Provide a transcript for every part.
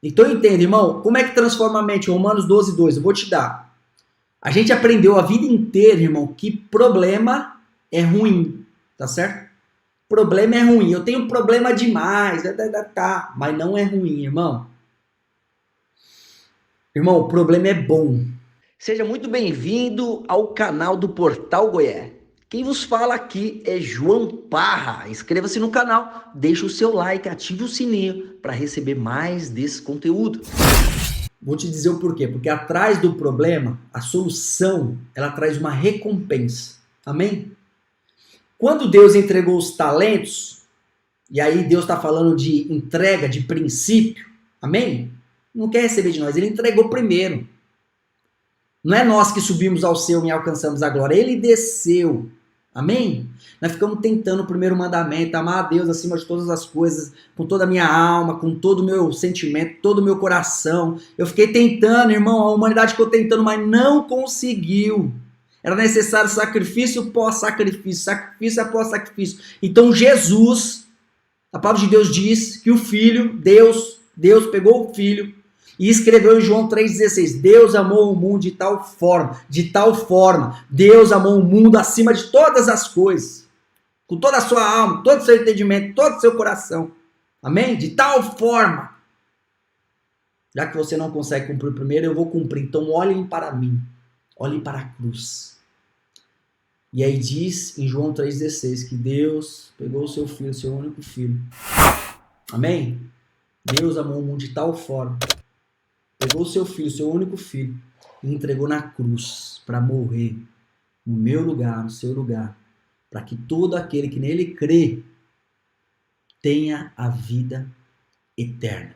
Então entenda, irmão, como é que transforma a mente? Romanos 12, 2, eu vou te dar. A gente aprendeu a vida inteira, irmão, que problema é ruim, tá certo? Problema é ruim. Eu tenho problema demais, tá, mas não é ruim, irmão. Irmão, o problema é bom. Seja muito bem-vindo ao canal do Portal Goié. Quem vos fala aqui é João Parra. Inscreva-se no canal, deixe o seu like, ative o sininho para receber mais desse conteúdo. Vou te dizer o porquê. Porque atrás do problema, a solução, ela traz uma recompensa. Amém? Quando Deus entregou os talentos, e aí Deus está falando de entrega, de princípio, amém? Não quer receber de nós, ele entregou primeiro. Não é nós que subimos ao céu e alcançamos a glória, ele desceu. Amém? Nós ficamos tentando o primeiro mandamento, amar a Deus acima de todas as coisas, com toda a minha alma, com todo o meu sentimento, todo o meu coração. Eu fiquei tentando, irmão, a humanidade ficou tentando, mas não conseguiu. Era necessário sacrifício após sacrifício, sacrifício após sacrifício. Então Jesus, a palavra de Deus diz que o Filho, Deus pegou o Filho e escreveu em João 3,16, Deus amou o mundo de tal forma, Deus amou o mundo acima de todas as coisas, com toda a sua alma, todo o seu entendimento, todo o seu coração. Amém? De tal forma. Já que você não consegue cumprir o primeiro, eu vou cumprir. Então olhem para mim, olhem para a cruz. E aí diz em João 3,16 que Deus pegou o seu filho, seu único filho. Amém? Deus amou o mundo de tal forma. Pegou o seu filho, seu único filho, e entregou na cruz para morrer no meu lugar, no seu lugar, para que todo aquele que nele crê tenha a vida eterna.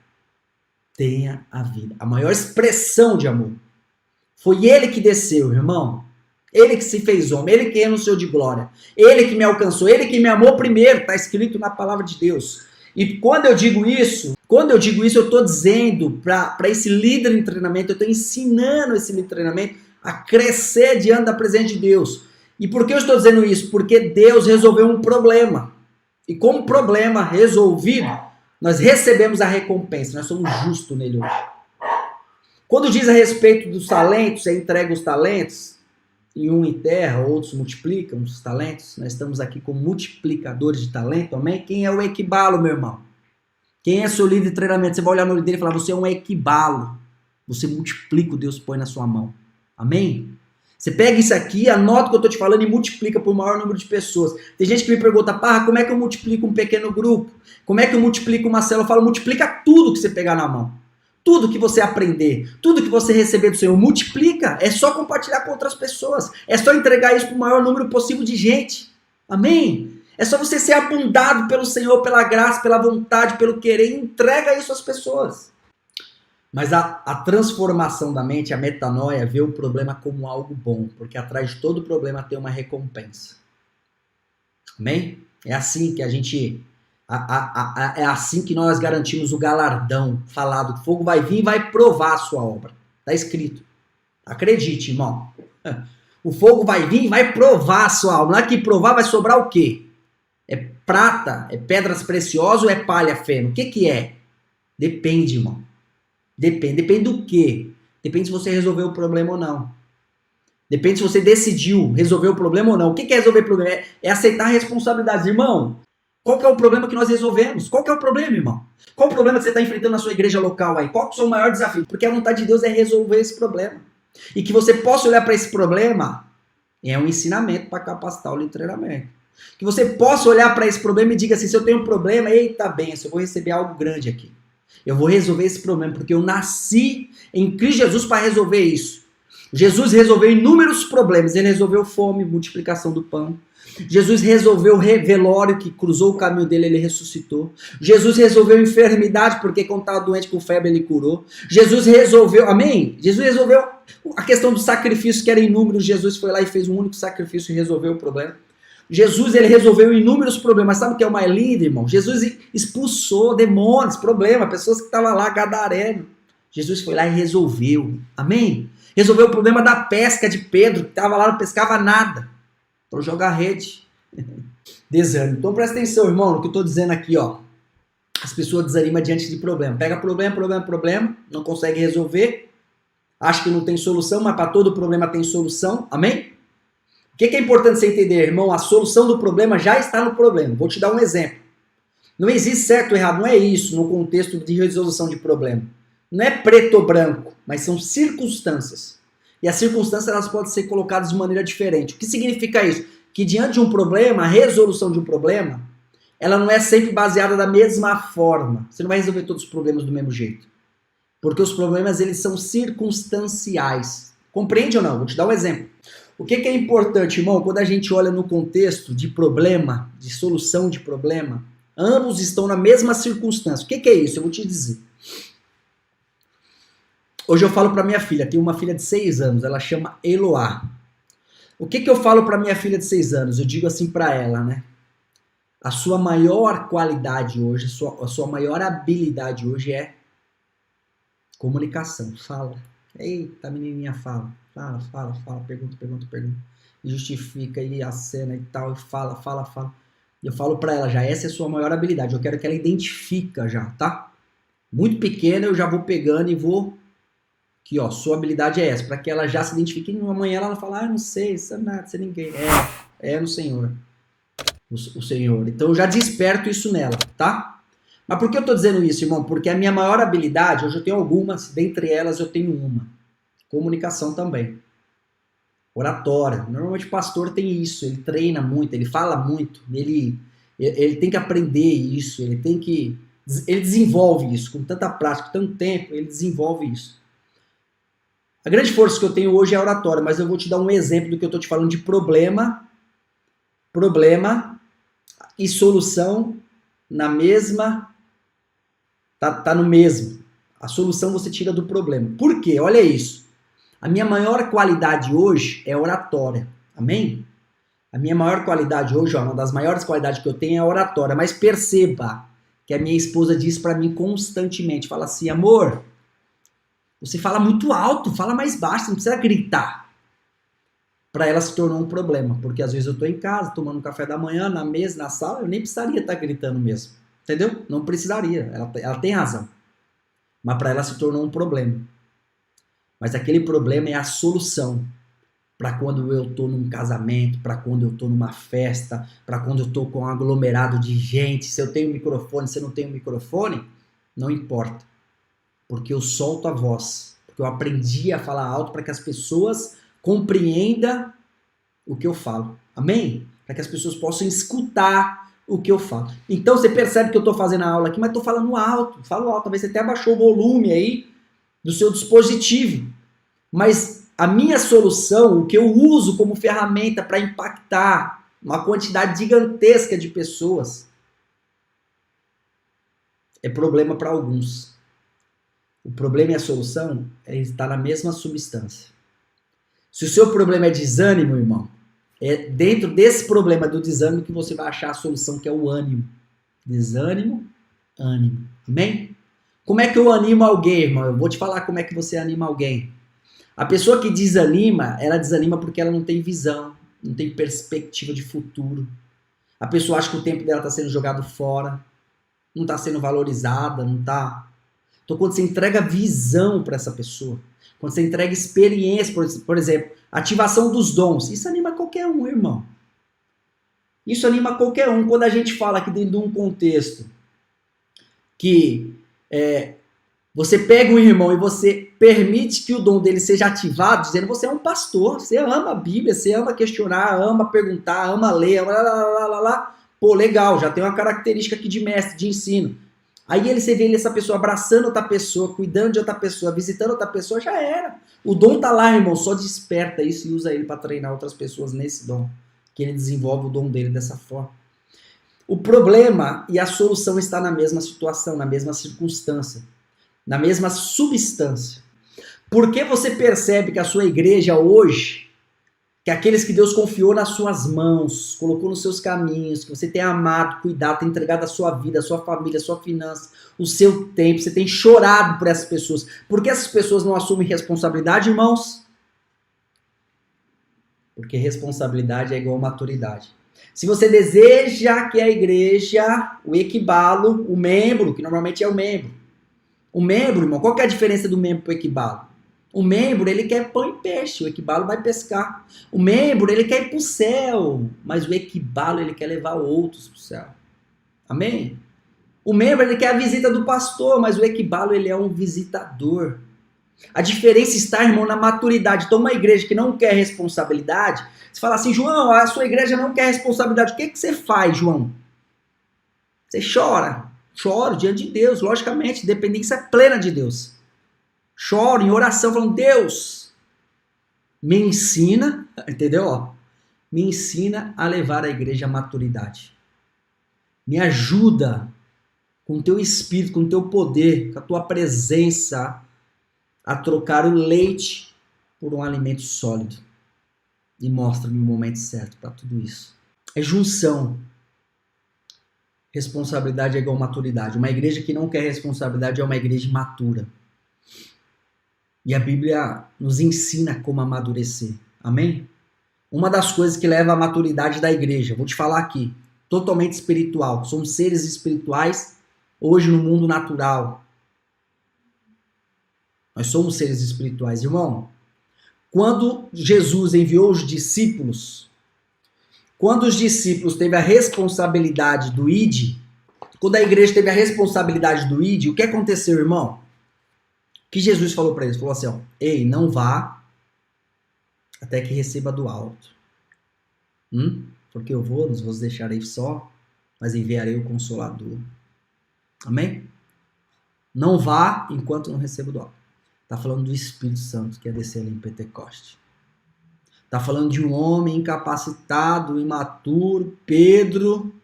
Tenha a vida. A maior expressão de amor. Foi ele que desceu, irmão. Ele que se fez homem, ele que renunciou de glória, ele que me alcançou, ele que me amou primeiro, está escrito na palavra de Deus. E quando eu digo isso, eu estou dizendo para esse líder em treinamento, eu estou ensinando esse líder em treinamento a crescer diante da presença de Deus. E por que eu estou dizendo isso? Porque Deus resolveu um problema. E como problema resolvido, nós recebemos a recompensa, nós somos justos nele hoje. Quando diz a respeito dos talentos, você entrega os talentos, e um enterra, outros multiplicam os talentos. Nós estamos aqui como multiplicadores de talento, amém? Quem é o equibalo, meu irmão? Quem é seu líder de treinamento? Você vai olhar no olho dele e falar, você é um equibalo. Você multiplica o Deus põe na sua mão. Amém? Você pega isso aqui, anota o que eu estou te falando e multiplica por maior número de pessoas. Tem gente que me pergunta, Parra, como é que eu multiplico um pequeno grupo? Como é que eu multiplico uma célula? Eu falo, multiplica tudo que você pegar na mão. Tudo que você aprender, tudo que você receber do Senhor, multiplica. É só compartilhar com outras pessoas. É só entregar isso para o maior número possível de gente. Amém? É só você ser abundado pelo Senhor, pela graça, pela vontade, pelo querer. E entrega isso às pessoas. Mas a transformação da mente, a metanoia, vê o problema como algo bom. Porque atrás de todo problema tem uma recompensa. Amém? É assim que a gente... é assim que nós garantimos o galardão falado. O fogo vai vir e vai provar a sua obra. Está escrito. Acredite, irmão. O fogo vai vir e vai provar a sua obra. Não é que provar vai sobrar o quê? É prata? É pedras preciosas ou é palha, feno? O que é? Depende, irmão. Depende do quê? Depende se você resolveu o problema ou não. Depende se você decidiu resolver o problema ou não. O que é resolver o problema? É aceitar a responsabilidade, irmão. Qual que é o problema que nós resolvemos? Qual que é o problema, irmão? Qual o problema que você está enfrentando na sua igreja local aí? Qual que é o seu maior desafio? Porque a vontade de Deus é resolver esse problema. E que você possa olhar para esse problema é um ensinamento para capacitar o treinamento. Que você possa olhar para esse problema e diga assim, se eu tenho um problema, eita benção, eu vou receber algo grande aqui. Eu vou resolver esse problema, porque eu nasci em Cristo Jesus para resolver isso. Jesus resolveu inúmeros problemas. Ele resolveu fome, multiplicação do pão. Jesus resolveu o velório que cruzou o caminho dele, ele ressuscitou. Jesus resolveu enfermidade, porque quando estava doente com febre ele curou. Jesus resolveu, amém? Jesus resolveu a questão do sacrifício que era inúmero. Jesus foi lá e fez um único sacrifício e resolveu o problema. Jesus, ele resolveu inúmeros problemas. Sabe o que é o mais lindo, irmão? Jesus expulsou demônios, problemas, pessoas que estavam lá, gadareno. Jesus foi lá e resolveu, amém? Resolveu o problema da pesca de Pedro, que estava lá, não pescava nada. Para jogar rede. Desânimo. Então presta atenção, irmão, no que eu estou dizendo aqui, ó. As pessoas desanimam diante de problema. Pega problema, não consegue resolver, acha que não tem solução, mas para todo problema tem solução. Amém? O que é importante você entender, irmão? A solução do problema já está no problema. Vou te dar um exemplo. Não existe certo ou errado, não é isso no contexto de resolução de problema. Não é preto ou branco, mas são circunstâncias. E as circunstâncias elas podem ser colocadas de maneira diferente. O que significa isso? Que diante de um problema, a resolução de um problema, ela não é sempre baseada da mesma forma. Você não vai resolver todos os problemas do mesmo jeito. Porque os problemas, eles são circunstanciais. Compreende ou não? Vou te dar um exemplo. O que é importante, irmão? Quando a gente olha no contexto de problema, de solução de problema, ambos estão na mesma circunstância. O que é isso? Eu vou te dizer. Hoje eu falo para minha filha, tenho uma filha de 6 anos, ela chama Eloá. O que eu falo para minha filha de 6 anos? Eu digo assim para ela, né? A sua maior qualidade hoje, a sua maior habilidade hoje é comunicação. Fala. Eita, menininha, fala. Fala. Pergunta. E justifica aí a cena e tal. E fala. E eu falo pra ela já, essa é a sua maior habilidade. Eu quero que ela identifica já, tá? Muito pequena eu já vou pegando e vou... Aqui, ó, sua habilidade é essa. Pra que ela já se identifique. E amanhã ela fala, não sei, isso é nada, isso é ninguém. É no Senhor. O Senhor. Então eu já desperto isso nela, tá? Mas por que eu tô dizendo isso, irmão? Porque a minha maior habilidade, hoje eu tenho algumas, dentre elas eu tenho uma. Comunicação também. Oratória. Normalmente o pastor tem isso, ele treina muito, ele fala muito, ele tem que aprender isso, ele desenvolve isso, com tanta prática, com tanto tempo, ele desenvolve isso. A grande força que eu tenho hoje é a oratória, mas eu vou te dar um exemplo do que eu tô te falando de problema e solução na mesma, tá no mesmo. A solução você tira do problema. Por quê? Olha isso. A minha maior qualidade hoje é oratória. Amém? A minha maior qualidade hoje, ó, uma das maiores qualidades que eu tenho é a oratória. Mas perceba que a minha esposa diz pra mim constantemente, fala assim, amor, você fala muito alto, fala mais baixo, não precisa gritar. Para ela se tornou um problema, porque às vezes eu estou em casa, tomando um café da manhã, na mesa, na sala, eu nem precisaria estar gritando mesmo, entendeu? Não precisaria, ela tem razão. Mas para ela se tornou um problema. Mas aquele problema é a solução para quando eu estou num casamento, para quando eu estou numa festa, para quando eu estou com um aglomerado de gente, se eu tenho microfone, se eu não tenho microfone, não importa. Porque eu solto a voz, porque eu aprendi a falar alto para que as pessoas compreendam o que eu falo. Amém? Para que as pessoas possam escutar o que eu falo. Então você percebe que eu estou fazendo a aula aqui, mas estou falando alto. Falo alto. Talvez você até abaixou o volume aí do seu dispositivo. Mas a minha solução, o que eu uso como ferramenta para impactar uma quantidade gigantesca de pessoas, é problema para alguns. O problema e a solução está na mesma substância. Se o seu problema é desânimo, irmão, é dentro desse problema do desânimo que você vai achar a solução, que é o ânimo. Desânimo, ânimo. Amém? Como é que eu animo alguém, irmão? Eu vou te falar como é que você anima alguém. A pessoa que desanima, ela desanima porque ela não tem visão, não tem perspectiva de futuro. A pessoa acha que o tempo dela está sendo jogado fora, não está sendo valorizada, não está... Então quando você entrega visão para essa pessoa, quando você entrega experiência, por exemplo, ativação dos dons, isso anima qualquer um, irmão. Isso anima qualquer um. Quando a gente fala aqui dentro de um contexto que você pega um irmão e você permite que o dom dele seja ativado, dizendo você é um pastor, você ama a Bíblia, você ama questionar, ama perguntar, ama ler, pô, legal, já tem uma característica aqui de mestre, de ensino. Aí você vê essa pessoa abraçando outra pessoa, cuidando de outra pessoa, visitando outra pessoa, já era. O dom tá lá, irmão, só desperta isso e usa ele para treinar outras pessoas nesse dom. Que ele desenvolve o dom dele dessa forma. O problema e a solução está na mesma situação, na mesma circunstância, na mesma substância. Por que você percebe que a sua igreja hoje, que aqueles que Deus confiou nas suas mãos, colocou nos seus caminhos, que você tem amado, cuidado, tem entregado a sua vida, a sua família, a sua finança, o seu tempo, você tem chorado por essas pessoas. Por que essas pessoas não assumem responsabilidade, irmãos? Porque responsabilidade é igual a maturidade. Se você deseja que a igreja, o equibalo, o membro, que normalmente é o membro, irmão, qual que é a diferença do membro para o equibalo? O membro, ele quer pão e peixe, o equibalo vai pescar. O membro, ele quer ir para o céu, mas o equibalo, ele quer levar outros para o céu. Amém? O membro, ele quer a visita do pastor, mas o equibalo, ele é um visitador. A diferença está, irmão, na maturidade. Então, uma igreja que não quer responsabilidade, você fala assim, João, a sua igreja não quer responsabilidade. O que você faz, João? Você chora. Choro diante de Deus, logicamente, dependência plena de Deus. Choro em oração, falando, Deus, me ensina, entendeu? Me ensina a levar a igreja à maturidade. Me ajuda com o teu espírito, com o teu poder, com a tua presença, a trocar o leite por um alimento sólido. E mostra-me o momento certo para tudo isso. É junção. Responsabilidade é igual maturidade. Uma igreja que não quer responsabilidade é uma igreja imatura. E a Bíblia nos ensina como amadurecer. Amém? Uma das coisas que leva à maturidade da igreja, vou te falar aqui, totalmente espiritual. Somos seres espirituais hoje no mundo natural. Nós somos seres espirituais, irmão. Quando Jesus enviou os discípulos, quando os discípulos teve a responsabilidade do ID, quando a igreja teve a responsabilidade do ID, o que aconteceu, irmão? O que Jesus falou para eles? Falou assim, ó, ei, não vá até que receba do alto. Porque eu não vos deixarei só, mas enviarei o Consolador. Amém? Não vá enquanto não receba do alto. Está falando do Espírito Santo que ia descer ali em Pentecoste. Está falando de um homem incapacitado, imaturo, Pedro,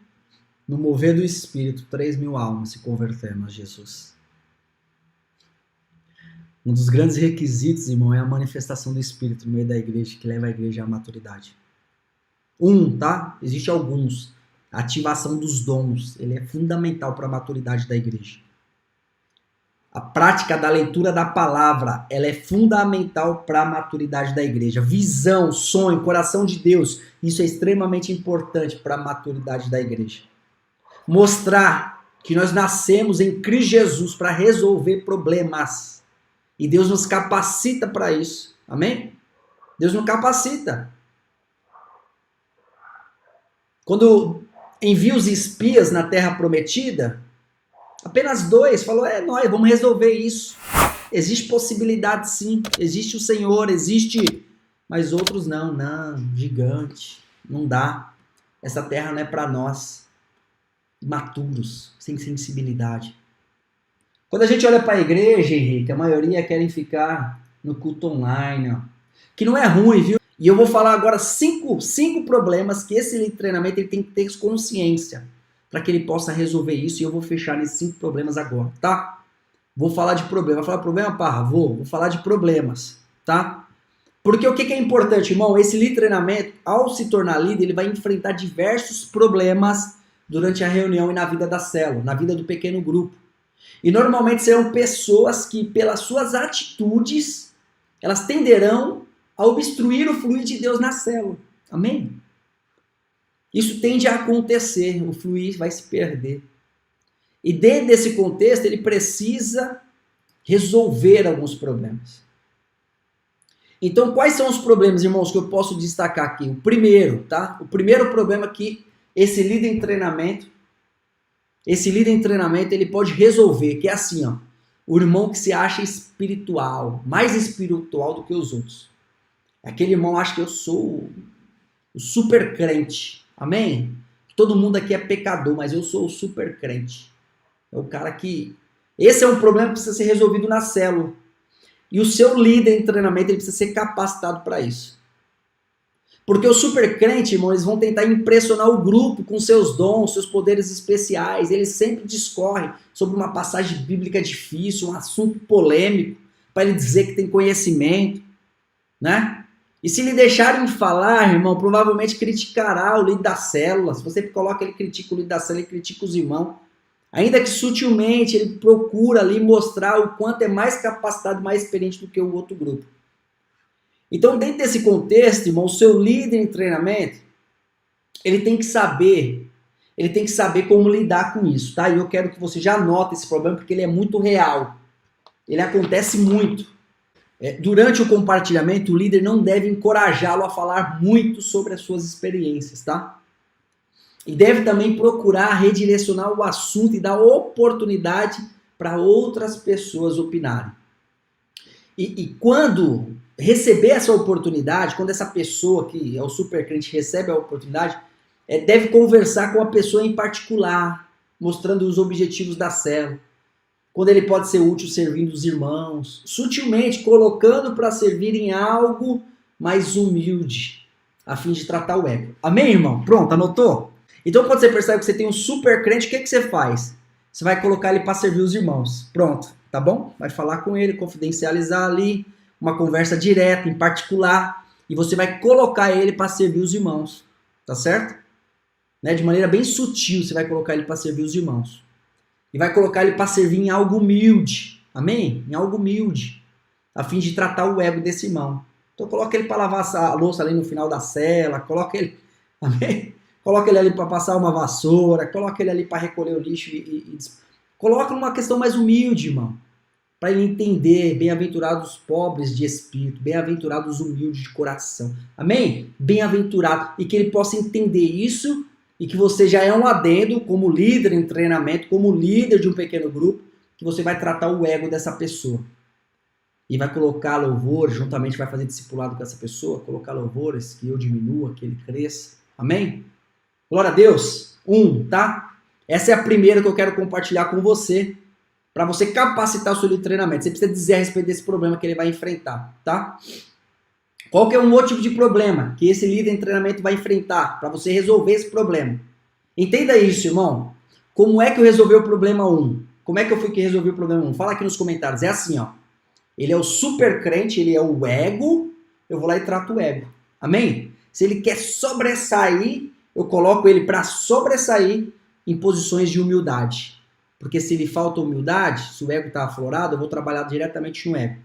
no mover do Espírito, 3.000 almas se convertendo a Jesus. Um dos grandes requisitos, irmão, é a manifestação do Espírito no meio da igreja, que leva a igreja à maturidade. Tá? Existem alguns. A ativação dos dons, ele é fundamental para a maturidade da igreja. A prática da leitura da palavra, ela é fundamental para a maturidade da igreja. Visão, sonho, coração de Deus, isso é extremamente importante para a maturidade da igreja. Mostrar que nós nascemos em Cristo Jesus para resolver problemas. E Deus nos capacita para isso. Amém? Deus nos capacita. Quando envia os espias na terra prometida, apenas 2 falou, nós vamos resolver isso. Existe possibilidade sim, existe o Senhor, existe, mas outros não, gigante, não dá. Essa terra não é para nós, maturos, sem sensibilidade. Quando a gente olha para a igreja, Henrique, a maioria querem ficar no culto online, que não é ruim, viu? E eu vou falar agora 5 problemas que esse treinamento ele tem que ter consciência para que ele possa resolver isso, e eu vou fechar nesses 5 problemas agora, tá? Vou falar de problema. Vai falar problema, Parra? Vou falar de problemas, tá? Porque o que é importante, irmão? Esse lead treinamento, ao se tornar líder, ele vai enfrentar diversos problemas durante a reunião e na vida da célula, na vida do pequeno grupo. E normalmente serão pessoas que, pelas suas atitudes, elas tenderão a obstruir o fluir de Deus na célula. Amém? Isso tende a acontecer, o fluir vai se perder. E dentro desse contexto, ele precisa resolver alguns problemas. Então, quais são os problemas, irmãos, que eu posso destacar aqui? O primeiro, tá? O primeiro problema que esse líder em treinamento, ele pode resolver, que é assim, ó, o irmão que se acha espiritual, mais espiritual do que os outros. Aquele irmão acha que eu sou o super crente. Amém? Todo mundo aqui é pecador, mas eu sou o super crente. É o cara que... Esse é um problema que precisa ser resolvido na célula. E o seu líder em treinamento ele precisa ser capacitado para isso. Porque o super crente, irmão, eles vão tentar impressionar o grupo com seus dons, seus poderes especiais. Eles sempre discorrem sobre uma passagem bíblica difícil, um assunto polêmico, para ele dizer que tem conhecimento, né? E se lhe deixarem de falar, irmão, provavelmente criticará o líder da célula. Se você coloca ele critica o líder da célula, ele critica os irmãos. Ainda que sutilmente ele procura ali mostrar o quanto é mais capacitado, mais experiente do que o outro grupo. Então, dentro desse contexto, irmão, o seu líder em treinamento, ele tem que saber como lidar com isso, tá? E eu quero que você já anote esse problema, porque ele é muito real. Ele acontece muito. Durante o compartilhamento, o líder não deve encorajá-lo a falar muito sobre as suas experiências, tá? E deve também procurar redirecionar o assunto e dar oportunidade para outras pessoas opinarem. E quando receber essa oportunidade, quando essa pessoa que é o supercrente recebe a oportunidade, deve conversar com a pessoa em particular, mostrando os objetivos da célula. Quando ele pode ser útil servindo os irmãos, sutilmente colocando para servir em algo mais humilde, a fim de tratar o ego. Amém, irmão? Pronto, anotou? Então, quando você percebe que você tem um super crente, o que você faz? Você vai colocar ele para servir os irmãos. Pronto, tá bom? Vai falar com ele, confidencializar ali, uma conversa direta, em particular, e você vai colocar ele para servir os irmãos. Tá certo? De maneira bem sutil, você vai colocar ele para servir os irmãos. E vai colocar ele para servir em algo humilde. Amém? Em algo humilde. A fim de tratar o ego desse irmão. Então coloca ele para lavar a louça ali no final da cela. Coloca ele. Amém? Coloca ele ali para passar uma vassoura. Coloca ele ali para recolher o lixo. Coloca numa questão mais humilde, irmão. Para ele entender. Bem-aventurados os pobres de espírito. Bem-aventurados os humildes de coração. Amém? Bem-aventurado. E que ele possa entender isso. E que você já é um adendo como líder em treinamento, como líder de um pequeno grupo, que você vai tratar o ego dessa pessoa. E vai colocar louvor, juntamente vai fazer discipulado com essa pessoa, colocar louvores, que eu diminua, que ele cresça. Amém? Glória a Deus. Tá? Essa é a primeira que eu quero compartilhar com você, para você capacitar o seu líder de treinamento. Você precisa dizer a respeito desse problema que ele vai enfrentar, tá? Qual que é um outro tipo de problema que esse líder em treinamento vai enfrentar para você resolver esse problema? Entenda isso, irmão. Como é que eu resolvi o problema 1? Como é que eu fui que resolvi o problema 1? Fala aqui nos comentários. É assim, ó. Ele é o super crente, ele é o ego, eu vou lá e trato o ego. Amém? Se ele quer sobressair, eu coloco ele para sobressair em posições de humildade. Porque se lhe falta humildade, se o ego está aflorado, eu vou trabalhar diretamente no ego.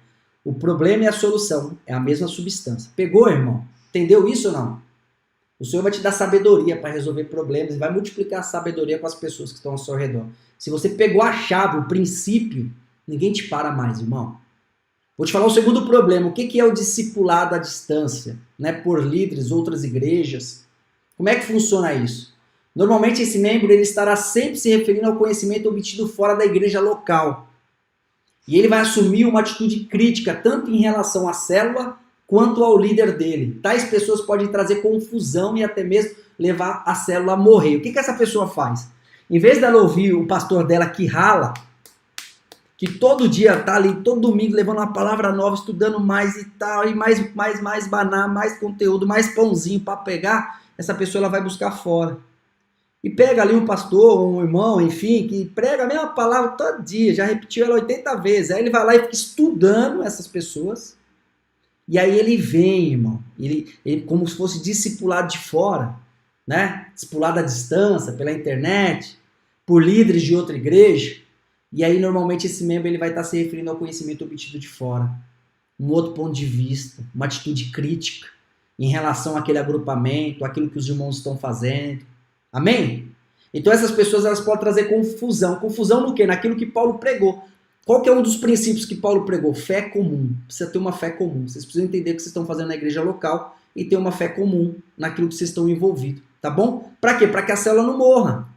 O problema e a solução é a mesma substância. Pegou, irmão? Entendeu isso ou não? O Senhor vai te dar sabedoria para resolver problemas e vai multiplicar a sabedoria com as pessoas que estão ao seu redor. Se você pegou a chave, o princípio, ninguém te para mais, irmão. Vou te falar o segundo problema. O que é o discipulado à distância? Por líderes, outras igrejas. Como é que funciona isso? Normalmente esse membro ele estará sempre se referindo ao conhecimento obtido fora da igreja local. E ele vai assumir uma atitude crítica, tanto em relação à célula, quanto ao líder dele. Tais pessoas podem trazer confusão e até mesmo levar a célula a morrer. O que essa pessoa faz? Em vez dela ouvir o pastor dela que rala, que todo dia tá ali, todo domingo, levando uma palavra nova, estudando mais e tal, e mais maná, mais conteúdo, mais pãozinho para pegar, essa pessoa ela vai buscar fora. E pega ali um pastor, um irmão, enfim, que prega a mesma palavra todo dia, já repetiu ela 80 vezes. Aí ele vai lá e fica estudando essas pessoas. E aí ele vem, irmão, ele como se fosse discipulado de fora, discipulado à distância, pela internet, por líderes de outra igreja. E aí normalmente esse membro ele vai estar se referindo ao conhecimento obtido de fora. Um outro ponto de vista, uma atitude crítica em relação àquele agrupamento, àquilo que os irmãos estão fazendo. Amém? Então essas pessoas elas podem trazer confusão. Confusão no quê? Naquilo que Paulo pregou. Qual que é um dos princípios que Paulo pregou? Fé comum. Precisa ter uma fé comum. Vocês precisam entender o que vocês estão fazendo na igreja local e ter uma fé comum naquilo que vocês estão envolvidos. Tá bom? Para quê? Para que a célula não morra.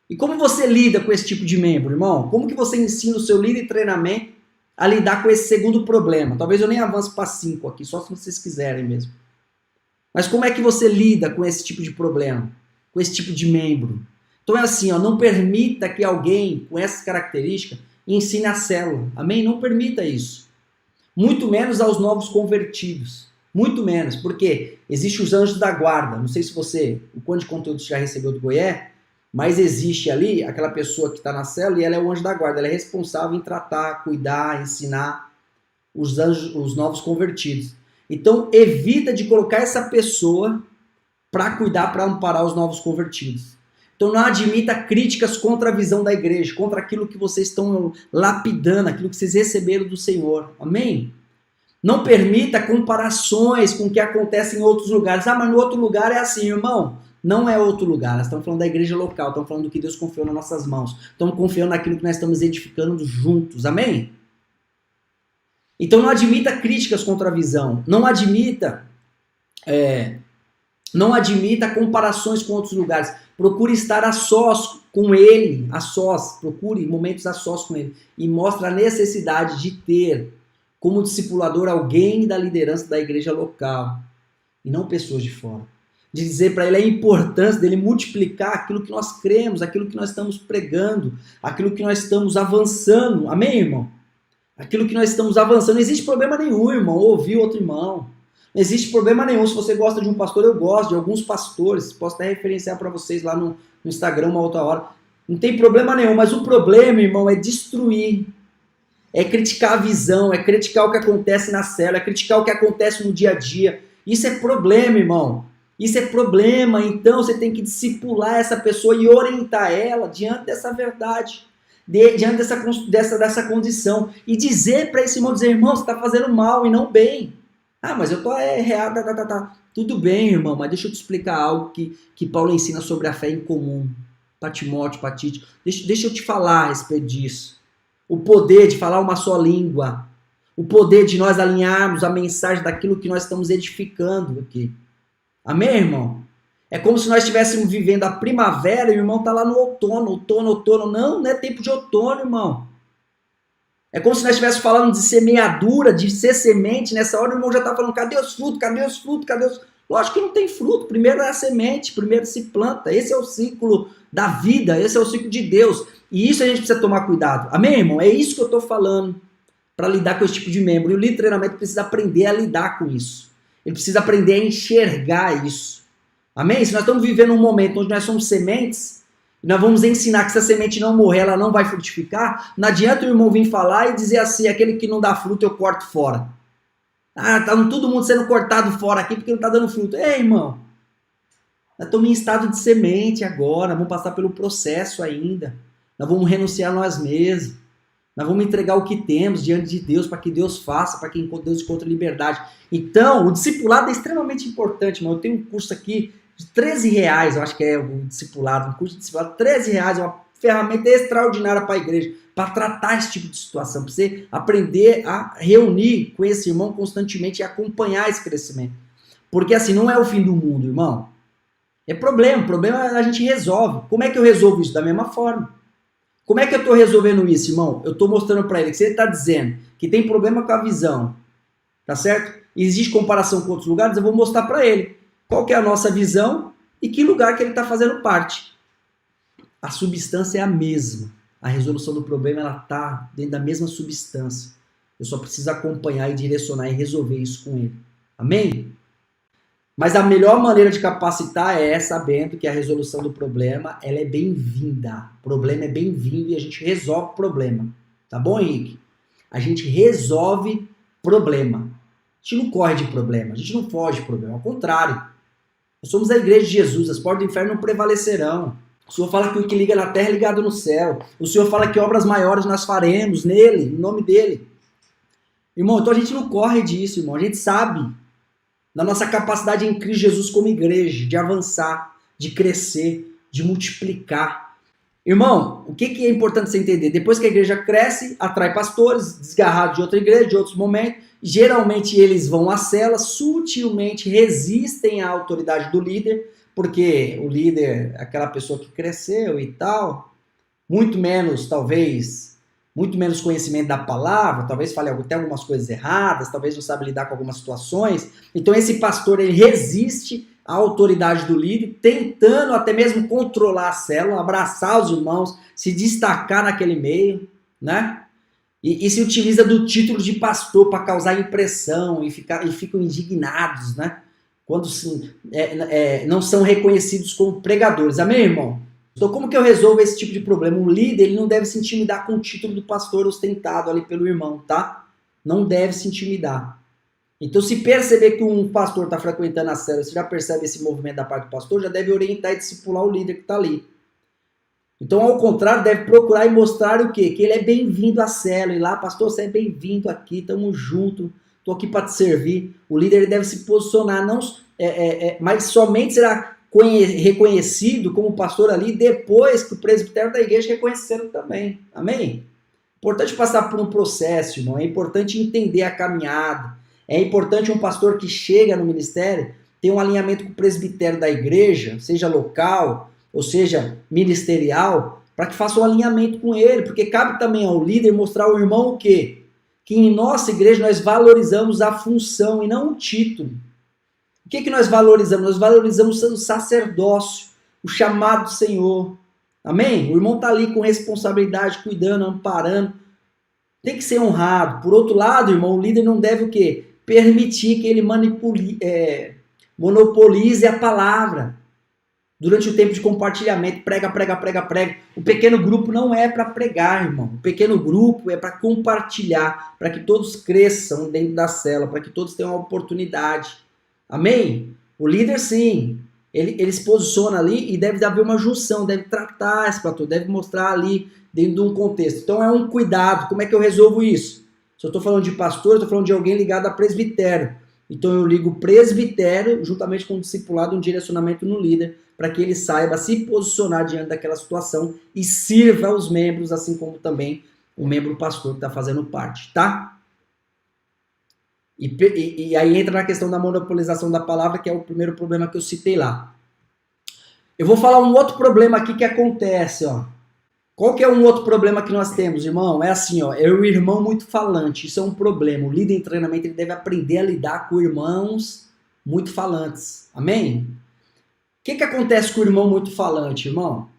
E como você lida com esse tipo de membro, irmão? Como que você ensina o seu líder de treinamento a lidar com esse segundo problema? Talvez eu nem avance para 5 aqui, só se vocês quiserem mesmo. Mas como é que você lida com esse tipo de problema? Com esse tipo de membro? Então é assim, ó, não permita que alguém com essas características ensine a célula. Amém? Não permita isso. Muito menos aos novos convertidos. Muito menos, porque existe os anjos da guarda. Não sei se o quanto de conteúdo você já recebeu do Goié, mas existe ali aquela pessoa que está na célula e ela é o anjo da guarda. Ela é responsável em tratar, cuidar, ensinar os novos convertidos. Então, evita de colocar essa pessoa para cuidar, para amparar os novos convertidos. Então, não admita críticas contra a visão da igreja, contra aquilo que vocês estão lapidando, aquilo que vocês receberam do Senhor. Amém? Não permita comparações com o que acontece em outros lugares. Ah, mas no outro lugar é assim, irmão. Não é outro lugar, nós estamos falando da igreja local, estamos falando do que Deus confiou nas nossas mãos. Estamos confiando naquilo que nós estamos edificando juntos, amém? Então não admita críticas contra a visão, não admita comparações com outros lugares. Procure estar a sós com ele, procure momentos a sós com ele. E mostre a necessidade de ter, como discipulador, alguém da liderança da igreja local. E não pessoas de fora. De dizer para ele a importância dele multiplicar aquilo que nós cremos, aquilo que nós estamos pregando, aquilo que nós estamos avançando. Amém, irmão? Aquilo que nós estamos avançando. Não existe problema nenhum, irmão, ouvir outro irmão. Não existe problema nenhum. Se você gosta de um pastor, eu gosto de alguns pastores. Posso até referenciar para vocês lá no Instagram uma outra hora. Não tem problema nenhum, mas o problema, irmão, é destruir. É criticar a visão, é criticar o que acontece na célula, é criticar o que acontece no dia a dia. Isso é problema, irmão. Isso é problema. Então você tem que discipular essa pessoa e orientar ela diante dessa verdade, diante dessa condição. E dizer para esse irmão, irmão, você está fazendo mal e não bem. Ah, mas eu estou errado, Tudo bem, irmão, mas deixa eu te explicar algo que Paulo ensina sobre a fé em comum. Para Timóteo, para Tito. Deixa eu te falar a respeito disso. O poder de falar uma só língua. O poder de nós alinharmos a mensagem daquilo que nós estamos edificando aqui. Amém, irmão? É como se nós estivéssemos vivendo a primavera e o irmão está lá no outono. Não é tempo de outono, irmão. É como se nós estivéssemos falando de semeadura, de ser semente. Nessa hora o irmão já está falando, cadê os frutos? Lógico que não tem fruto. Primeiro é a semente, primeiro se planta. Esse é o ciclo da vida, esse é o ciclo de Deus. E isso a gente precisa tomar cuidado. Amém, irmão? É isso que eu estou falando para lidar com esse tipo de membro. E o líder de treinamento precisa aprender a lidar com isso. Ele precisa aprender a enxergar isso. Amém? Se nós estamos vivendo um momento onde nós somos sementes, e nós vamos ensinar que se a semente não morrer, ela não vai frutificar, não adianta o irmão vir falar e dizer assim, aquele que não dá fruto eu corto fora. Ah, tá todo mundo sendo cortado fora aqui porque não está dando fruto. Ei, irmão, nós estamos em estado de semente agora, vamos passar pelo processo ainda. Nós vamos renunciar a nós mesmos. Nós vamos entregar o que temos diante de Deus para que Deus faça, para que Deus encontre liberdade. Então, o discipulado é extremamente importante, irmão. Eu tenho um curso aqui de R$13, eu acho que é o discipulado, um curso de discipulado, R$13, é uma ferramenta extraordinária para a igreja, para tratar esse tipo de situação, para você aprender a reunir com esse irmão constantemente e acompanhar esse crescimento. Porque assim, não é o fim do mundo, irmão. É problema, o problema a gente resolve. Como é que eu resolvo isso? Da mesma forma. Como é que eu estou resolvendo isso, irmão? Eu estou mostrando para ele que se ele está dizendo que tem problema com a visão, tá certo? E existe comparação com outros lugares, eu vou mostrar para ele qual que é a nossa visão e que lugar que ele está fazendo parte. A substância é a mesma. A resolução do problema ela está dentro da mesma substância. Eu só preciso acompanhar e direcionar e resolver isso com ele. Amém? Mas a melhor maneira de capacitar é sabendo que a resolução do problema ela é bem-vinda. O problema é bem-vindo e a gente resolve o problema. Tá bom, Henrique? A gente resolve problema. A gente não corre de problema, a gente não foge de problema. Ao contrário. Nós somos a igreja de Jesus, as portas do inferno não prevalecerão. O Senhor fala que o que liga na terra é ligado no céu. O Senhor fala que obras maiores nós faremos nele, em nome dele. Irmão, então a gente não corre disso, irmão. A gente sabe da nossa capacidade em Cristo Jesus como igreja, de avançar, de crescer, de multiplicar. Irmão, o que é importante você entender? Depois que a igreja cresce, atrai pastores, desgarrados de outra igreja, de outros momentos. Geralmente eles vão à cela, sutilmente resistem à autoridade do líder, porque o líder é aquela pessoa que cresceu e tal, muito menos conhecimento da palavra, talvez fale até algumas coisas erradas, talvez não sabe lidar com algumas situações. Então esse pastor ele resiste à autoridade do líder, tentando até mesmo controlar a célula, abraçar os irmãos, se destacar naquele meio, né? E se utiliza do título de pastor para causar impressão e ficam indignados, né? Quando não são reconhecidos como pregadores. Amém, irmão? Então, como que eu resolvo esse tipo de problema? Um líder ele não deve se intimidar com o título do pastor ostentado ali pelo irmão, tá? Não deve se intimidar. Então, se perceber que um pastor está frequentando a célula, você já percebe esse movimento da parte do pastor, já deve orientar e discipular o líder que está ali. Então, ao contrário, deve procurar e mostrar o quê? Que ele é bem-vindo à célula. E lá, pastor, você é bem-vindo aqui, estamos juntos, estou aqui para te servir. O líder ele deve se posicionar, não, mas somente será reconhecido como pastor ali depois que o presbitério da igreja reconheceram também. Amém? É importante passar por um processo, irmão. É importante entender a caminhada. É importante um pastor que chega no ministério ter um alinhamento com o presbitério da igreja, seja local ou seja ministerial, para que faça um alinhamento com ele, porque cabe também ao líder mostrar ao irmão o quê? Que em nossa igreja nós valorizamos a função e não o título. O que nós valorizamos? Nós valorizamos o sacerdócio, o chamado do Senhor. Amém? O irmão está ali com responsabilidade, cuidando, amparando. Tem que ser honrado. Por outro lado, irmão, o líder não deve o quê? Permitir que ele monopolize a palavra. Durante o tempo de compartilhamento, prega. O pequeno grupo não é para pregar, irmão. O pequeno grupo é para compartilhar, para que todos cresçam dentro da célula, para que todos tenham uma oportunidade. Amém? O líder, sim, ele se posiciona ali e deve haver uma junção, deve tratar esse platô, deve mostrar ali dentro de um contexto. Então é um cuidado. Como é que eu resolvo isso? Se eu estou falando de pastor, eu estou falando de alguém ligado a presbitério. Então eu ligo o presbitério juntamente com o discipulado, um direcionamento no líder, para que ele saiba se posicionar diante daquela situação e sirva aos membros, assim como também o membro pastor que está fazendo parte, tá? E aí entra na questão da monopolização da palavra, que é o primeiro problema que eu citei lá. Eu vou falar um outro problema aqui que acontece, ó. Qual que é um outro problema que nós temos, irmão? É assim, ó, é o irmão muito falante, isso é um problema. O líder em treinamento ele deve aprender a lidar com irmãos muito falantes, amém? O que acontece com o irmão muito falante, irmão?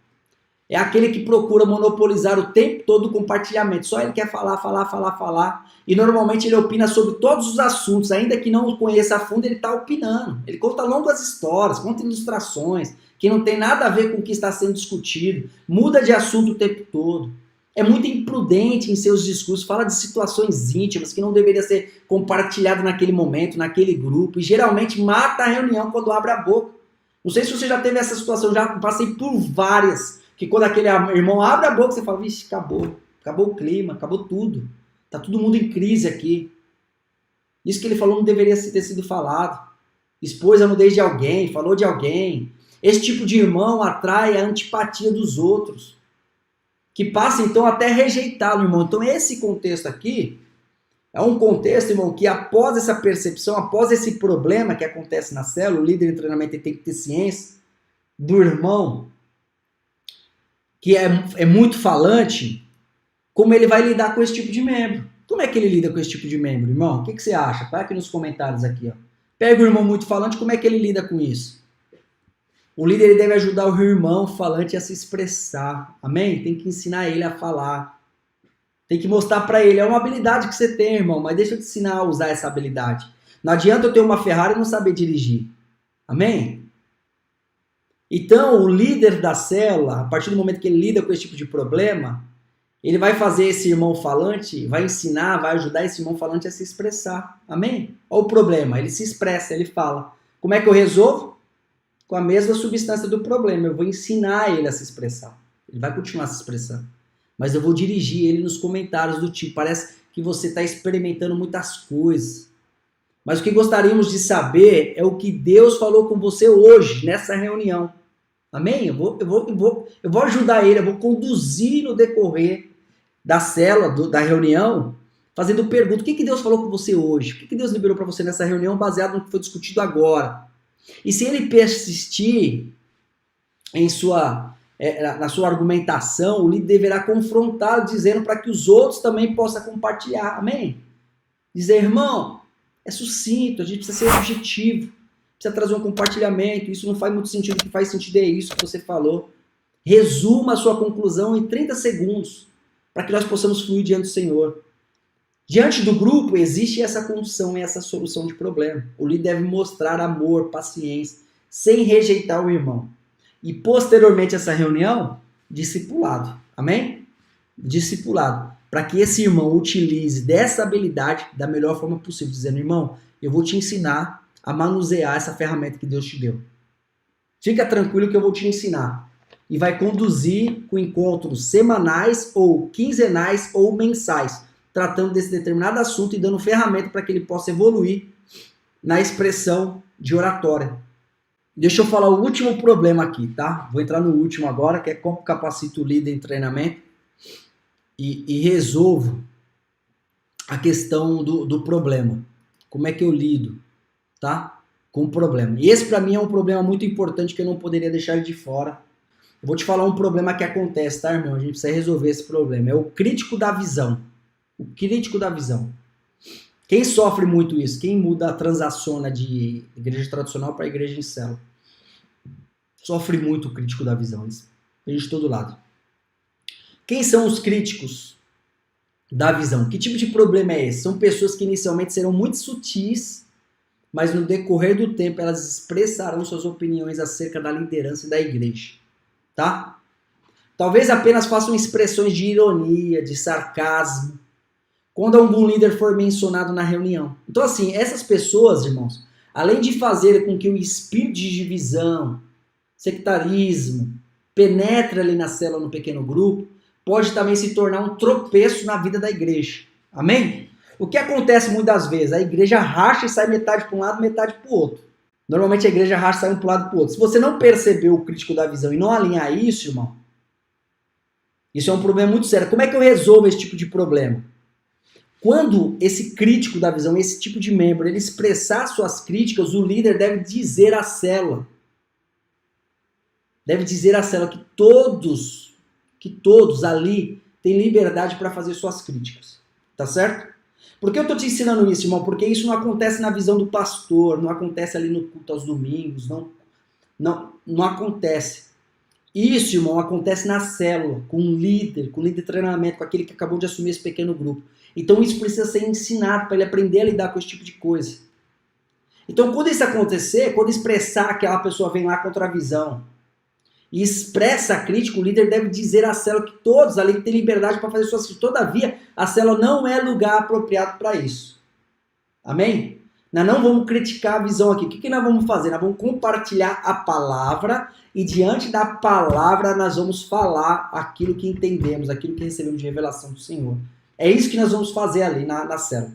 É aquele que procura monopolizar o tempo todo o compartilhamento. Só ele quer falar. E normalmente ele opina sobre todos os assuntos. Ainda que não o conheça a fundo, ele está opinando. Ele conta longas histórias, conta ilustrações, que não tem nada a ver com o que está sendo discutido. Muda de assunto o tempo todo. É muito imprudente em seus discursos. Fala de situações íntimas que não deveria ser compartilhado naquele momento, naquele grupo. E geralmente mata a reunião quando abre a boca. Não sei se você já teve essa situação. Já passei por várias. Que quando aquele irmão abre a boca, você fala, vixe, acabou o clima, acabou tudo. Tá todo mundo em crise aqui. Isso que ele falou não deveria ter sido falado. Expôs a nudez de alguém, falou de alguém. Esse tipo de irmão atrai a antipatia dos outros, que passa então até rejeitá-lo, irmão. Então esse contexto aqui é um contexto, irmão, que após essa percepção, após esse problema que acontece na célula, o líder de treinamento tem que ter ciência do irmão que é muito falante, como ele vai lidar com esse tipo de membro. Como é que ele lida com esse tipo de membro, irmão? O que você acha? Vai aqui nos comentários aqui, ó. Pega o irmão muito falante, como é que ele lida com isso? O líder ele deve ajudar o irmão falante a se expressar, amém? Tem que ensinar ele a falar. Tem que mostrar para ele, é uma habilidade que você tem, irmão, mas deixa eu te ensinar a usar essa habilidade. Não adianta eu ter uma Ferrari e não saber dirigir, amém? Então, o líder da célula, a partir do momento que ele lida com esse tipo de problema, ele vai fazer esse irmão falante, vai ensinar, vai ajudar esse irmão falante a se expressar. Amém? Olha o problema, ele se expressa, ele fala. Como é que eu resolvo? Com a mesma substância do problema. Eu vou ensinar ele a se expressar. Ele vai continuar se expressando. Mas eu vou dirigir ele nos comentários do tipo, parece que você está experimentando muitas coisas. Mas o que gostaríamos de saber é o que Deus falou com você hoje, nessa reunião. Amém? Eu vou ajudar ele, eu vou conduzir no decorrer da célula, da reunião, fazendo pergunta. O que Deus falou com você hoje? O que Deus liberou para você nessa reunião baseado no que foi discutido agora? E se ele persistir na sua argumentação, o líder deverá confrontá-lo, dizendo para que os outros também possam compartilhar. Amém? Dizer, irmão, é sucinto, a gente precisa ser objetivo. Precisa trazer um compartilhamento, isso não faz muito sentido, o que faz sentido é isso que você falou. Resuma a sua conclusão em 30 segundos, para que nós possamos fluir diante do Senhor. Diante do grupo, existe essa condução e essa solução de problema. O líder deve mostrar amor, paciência, sem rejeitar o irmão. E posteriormente a essa reunião, discipulado. Amém? Discipulado. Para que esse irmão utilize dessa habilidade da melhor forma possível, dizendo, irmão, eu vou te ensinar a manusear essa ferramenta que Deus te deu. Fica tranquilo que eu vou te ensinar. E vai conduzir com encontros semanais ou quinzenais ou mensais, tratando desse determinado assunto e dando ferramenta para que ele possa evoluir na expressão de oratória. Deixa eu falar o último problema aqui, tá? Vou entrar no último agora, que é como capacito o líder em treinamento e resolvo a questão do problema. Como é que eu lido, tá? Com o problema. E esse para mim é um problema muito importante que eu não poderia deixar de fora. Eu vou te falar um problema que acontece, tá, irmão? A gente precisa resolver esse problema. É o crítico da visão. O crítico da visão. Quem sofre muito isso? Quem muda a transaciona de igreja tradicional para igreja em célula? Sofre muito o crítico da visão. Eles vêm de todo lado. Quem são os críticos da visão? Que tipo de problema é esse? São pessoas que inicialmente serão muito sutis, mas no decorrer do tempo elas expressarão suas opiniões acerca da liderança e da igreja. Tá? Talvez apenas façam expressões de ironia, de sarcasmo, quando algum líder for mencionado na reunião. Então, assim, essas pessoas, irmãos, além de fazer com que o espírito de divisão, sectarismo, penetre ali na célula, no pequeno grupo, pode também se tornar um tropeço na vida da igreja. Amém? O que acontece muitas vezes? A igreja racha e sai metade para um lado, metade para o outro. Normalmente a igreja racha e sai um para o lado e para o outro. Se você não percebeu o crítico da visão e não alinhar isso, irmão, isso é um problema muito sério. Como é que eu resolvo esse tipo de problema? Quando esse crítico da visão, esse tipo de membro, ele expressar suas críticas, o líder deve dizer à célula. Deve dizer à célula que todos ali têm liberdade para fazer suas críticas. Tá certo? Por que eu estou te ensinando isso, irmão? Porque isso não acontece na visão do pastor, não acontece ali no culto aos domingos, não acontece. Isso, irmão, acontece na célula, com o líder de treinamento, com aquele que acabou de assumir esse pequeno grupo. Então isso precisa ser ensinado para ele aprender a lidar com esse tipo de coisa. Então quando isso acontecer, quando expressar que aquela pessoa vem lá contra a visão e expressa a crítica, o líder deve dizer à célula que todos ali têm liberdade para fazer suas críticas. Todavia, a célula não é lugar apropriado para isso. Amém? Nós não vamos criticar a visão aqui. O que nós vamos fazer? Nós vamos compartilhar a palavra e diante da palavra nós vamos falar aquilo que entendemos, aquilo que recebemos de revelação do Senhor. É isso que nós vamos fazer ali na célula.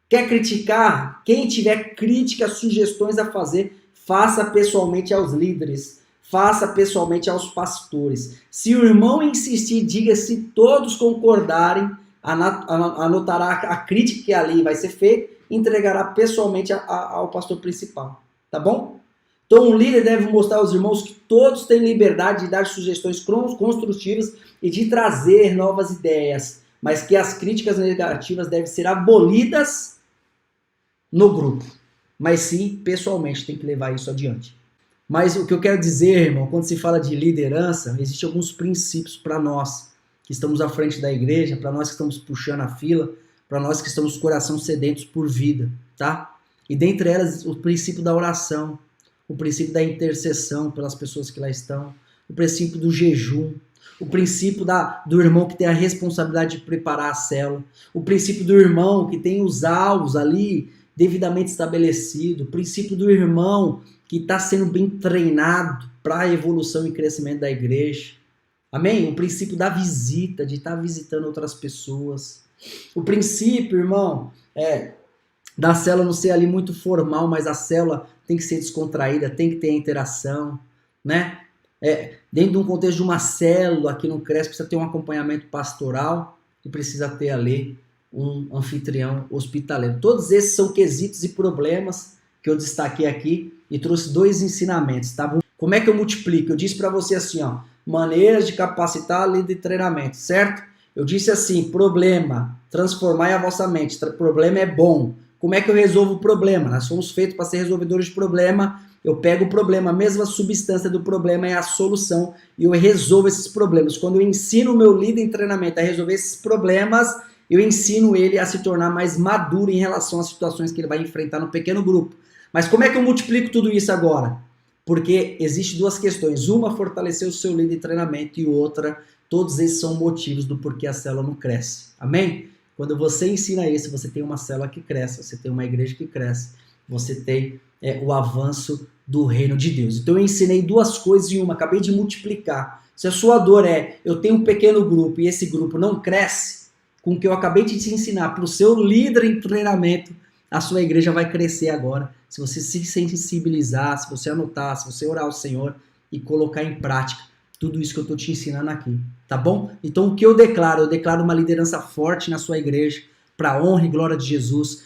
Quer criticar? Quem tiver críticas, sugestões a fazer, faça pessoalmente aos líderes. Faça pessoalmente aos pastores. Se o irmão insistir, diga se todos concordarem, anotará a crítica que ali vai ser feita e entregará pessoalmente ao pastor principal. Tá bom? Então o líder deve mostrar aos irmãos que todos têm liberdade de dar sugestões construtivas e de trazer novas ideias, mas que as críticas negativas devem ser abolidas no grupo. Mas sim, pessoalmente, tem que levar isso adiante. Mas o que eu quero dizer, irmão, quando se fala de liderança, existem alguns princípios para nós que estamos à frente da igreja, para nós que estamos puxando a fila, para nós que estamos com o coração sedentos por vida, tá? E dentre elas, o princípio da oração, o princípio da intercessão pelas pessoas que lá estão, o princípio do jejum, o princípio do irmão que tem a responsabilidade de preparar a célula, o princípio do irmão que tem os alvos ali devidamente estabelecido, o princípio do irmão que está sendo bem treinado para a evolução e crescimento da igreja. Amém? O princípio da visita, de estar visitando outras pessoas. O princípio, irmão, da célula não ser ali muito formal, mas a célula tem que ser descontraída, tem que ter interação, né? Dentro de um contexto de uma célula que não cresce, precisa ter um acompanhamento pastoral e precisa ter ali um anfitrião hospitaleiro. Todos esses são quesitos e problemas que eu destaquei aqui e trouxe 2 ensinamentos, tá bom? Como é que eu multiplico? Eu disse para você assim, ó, maneiras de capacitar líder de treinamento, certo? Eu disse assim, problema, transformai a vossa mente, problema é bom. Como é que eu resolvo o problema? Nós somos feitos para ser resolvedores de problema. Eu pego o problema, a mesma substância do problema é a solução e eu resolvo esses problemas. Quando eu ensino o meu líder em treinamento a resolver esses problemas, eu ensino ele a se tornar mais maduro em relação às situações que ele vai enfrentar no pequeno grupo. Mas como é que eu multiplico tudo isso agora? Porque existem 2 questões. Uma, fortalecer o seu líder de treinamento e outra, todos esses são motivos do porquê a célula não cresce. Amém? Quando você ensina isso, você tem uma célula que cresce, você tem uma igreja que cresce, você tem o avanço do reino de Deus. Então eu ensinei 2 coisas em uma, acabei de multiplicar. Se a sua dor eu tenho um pequeno grupo e esse grupo não cresce, com o que eu acabei de te ensinar para o seu líder em treinamento, a sua igreja vai crescer agora se você se sensibilizar, se você anotar, se você orar ao Senhor e colocar em prática tudo isso que eu estou te ensinando aqui, tá bom? Então o que eu declaro? Eu declaro uma liderança forte na sua igreja, para a honra e glória de Jesus.